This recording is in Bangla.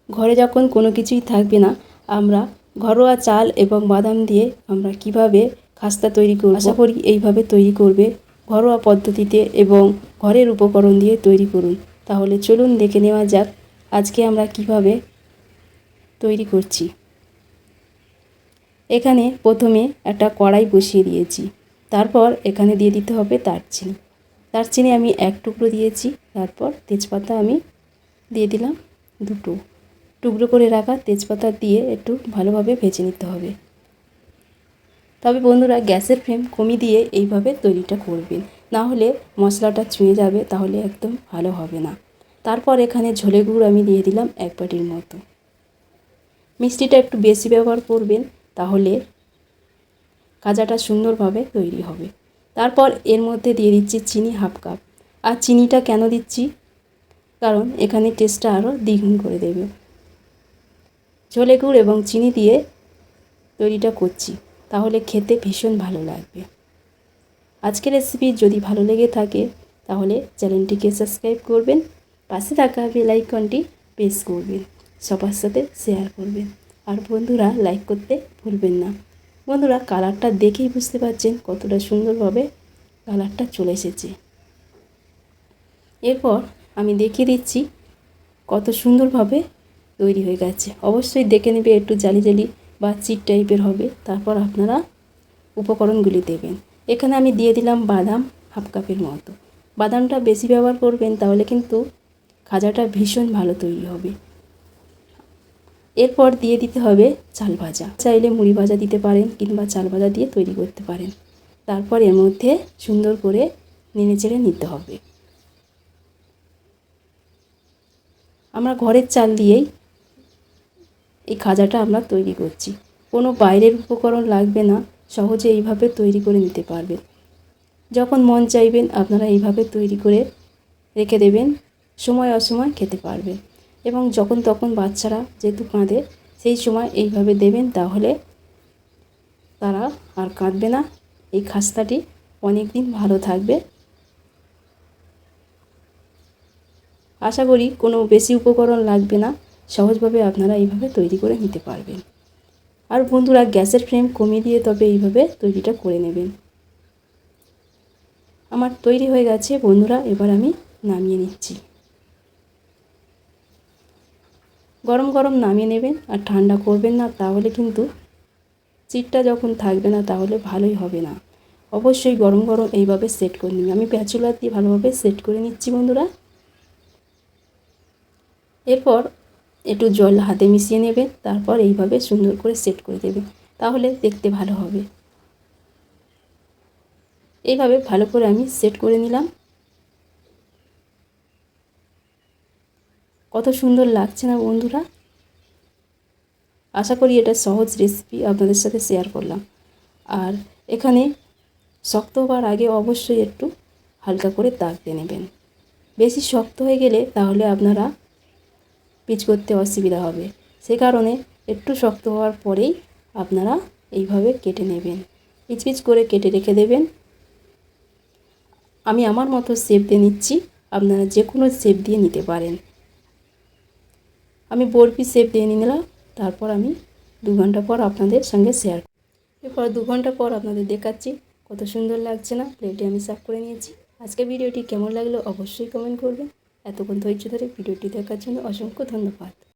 ঘরে যখন কোনো কিছুই থাকবে না, আমরা ঘরোয়া চাল এবং বাদাম দিয়ে আমরা কিভাবে খাস্তা তৈরি করব, আশা করি এইভাবে তৈরি করবে ঘরোয়া পদ্ধতিতে এবং ঘরের উপকরণ দিয়ে তৈরি করুন। তাহলে চলুন দেখে নেওয়া যাক আজকে আমরা কিভাবে তৈরি করছি। এখানে প্রথমে একটা কড়াই বসিয়ে দিয়েছি, তারপর এখানে দিয়ে দিতে হবে দারচিনি। দারচিনি আমি 1 টুকরো দিয়েছি, তারপর তেজপাতা আমি দিয়ে দিলাম 2টো। টুকরো করে রাখা তেজপাতা দিয়ে একটু ভালোভাবে ভেজে নিতে হবে। তবে বন্ধুরা গ্যাসের ফ্লেম কমিয়ে দিয়ে এইভাবে তৈরিটা করবেন, না হলে মশলাটা ছুঁয়ে যাবে, তাহলে একদম ভালো হবে না। তারপর এখানে ঝোলে গুঁড়ো আমি দিয়ে দিলাম 1 বাটির মতো। মিষ্টিটা একটু বেশি ব্যবহার করবেন, তাহলে খাজাটা সুন্দরভাবে তৈরি হবে। তারপর এর মধ্যে দিয়ে দিচ্ছি চিনি 1/2 কাপ। আর চিনিটা কেন দিচ্ছি, কারণ এখানে টেস্টটা আরও দ্বিগুণ করে দেবে। ঝোলে গুড় এবং চিনি দিয়ে তৈরিটা করছি, তাহলে খেতে ভীষণ ভালো লাগবে। আজকের রেসিপি যদি ভালো লেগে থাকে তাহলে চ্যানেলটিকে সাবস্ক্রাইব করবেন, পাশে থাকা বেল আইকনটি প্রেস করবেন, সবার সাথে শেয়ার করবেন। আর বন্ধুরা লাইক করতে ভুলবেন না। বন্ধুরা কালারটা দেখেই বুঝতে পারছেন কতটা সুন্দরভাবে কালারটা চলে এসেছে। এরপর আমি দেখিয়ে দিচ্ছি কত সুন্দরভাবে তৈরি হয়ে গেছে। অবশ্যই দেখে নেবে একটু জালি জালি বা চিট টাইপের হবে, তারপর আপনারা উপকরণগুলি দেবেন। এখানে আমি দিয়ে দিলাম বাদাম 1/2 কাপের মতো। বাদামটা বেশি ব্যবহার করবেন, তাহলে কিন্তু খাজাটা ভীষণ ভালো তৈরি হবে। এরপর দিয়ে দিতে হবে চাল ভাজা। চাইলে মুড়ি ভাজা দিতে পারেন কিংবা চাল ভাজা দিয়ে তৈরি করতে পারেন। তারপর এর মধ্যে সুন্দর করে নেড়েচেড়ে নিতে হবে। আমরা ঘরের চাল দিয়েই এই খাজাটা আমরা তৈরি করছি, কোনো বাইরের উপকরণ লাগবে না, সহজে এইভাবে তৈরি করে নিতে পারবেন। যখন মন চাইবেন আপনারা এইভাবে তৈরি করে রেখে দেবেন, সময় অসময় খেতে পারবেন। এবং যখন তখন বাচ্চারা যেহেতু কাঁদে, সেই সময় এইভাবে দেবেন, তাহলে তারা আর কাঁদবে না। এই খাস্তাটি অনেক দিন ভালো থাকবে। আশা করি কোনো বেশি উপকরণ লাগবে না, সহজভাবে আপনারা এইভাবে তৈরি করে নিতে পারবেন। আর বন্ধুরা গ্যাসের ফ্লেম কমিয়ে দিয়ে তবে এইভাবে তৈরিটা করে নেবেন। আমার তৈরি হয়ে গেছে বন্ধুরা, এবার আমি নামিয়ে নিচ্ছি। গরম গরম নামিয়ে নেবেন, আর ঠান্ডা করবেন না, তাহলে কিন্তু চিটটা যখন থাকবে না তাহলে ভালোই হবে না। অবশ্যই গরম গরম এইভাবে সেট করে নিন। আমি প্যাচুলার দিয়ে ভালোভাবে সেট করে নিচ্ছি বন্ধুরা। এরপর একটু জল হাতে মিশিয়ে নেবেন, তারপর এইভাবে সুন্দর করে সেট করে দেবেন, তাহলে দেখতে ভালো হবে। এইভাবে ভালো করে আমি সেট করে নিলাম। কত সুন্দর লাগছে না বন্ধুরা। আশা করি এটা সহজ রেসিপি আপনাদের সাথে শেয়ার করলাম। আর এখানে শক্ত হওয়ার আগে অবশ্যই একটু হালকা করে দাগ দিয়ে নেবেন। বেশি শক্ত হয়ে গেলে তাহলে আপনারা পিচ করতে অসুবিধা হবে, সে কারণে একটু শক্ত হওয়ার পরেই আপনারা এইভাবে কেটে নেবেন। পিচ পিচ করে কেটে রেখে দেবেন। আমি আমার মতো শেপ দিয়ে নিচ্ছি, আপনারা যে কোনো শেপ দিয়ে নিতে পারেন। আমি বরফি শেপ দিয়ে নিলাম, তারপর আমি 2 ঘন্টা পর আপনাদের সঙ্গে শেয়ার। এরপর 2 ঘন্টা পর আপনাদের দেখাচ্ছি কত সুন্দর লাগছে না। প্লেটে আমি সার্ভ করে নিয়েছি। আজকের ভিডিওটি কেমন লাগলো অবশ্যই কমেন্ট করবেন। এতক্ষণ ধৈর্য ধরে ভিডিওটি দেখার জন্য অসংখ্য ধন্যবাদ।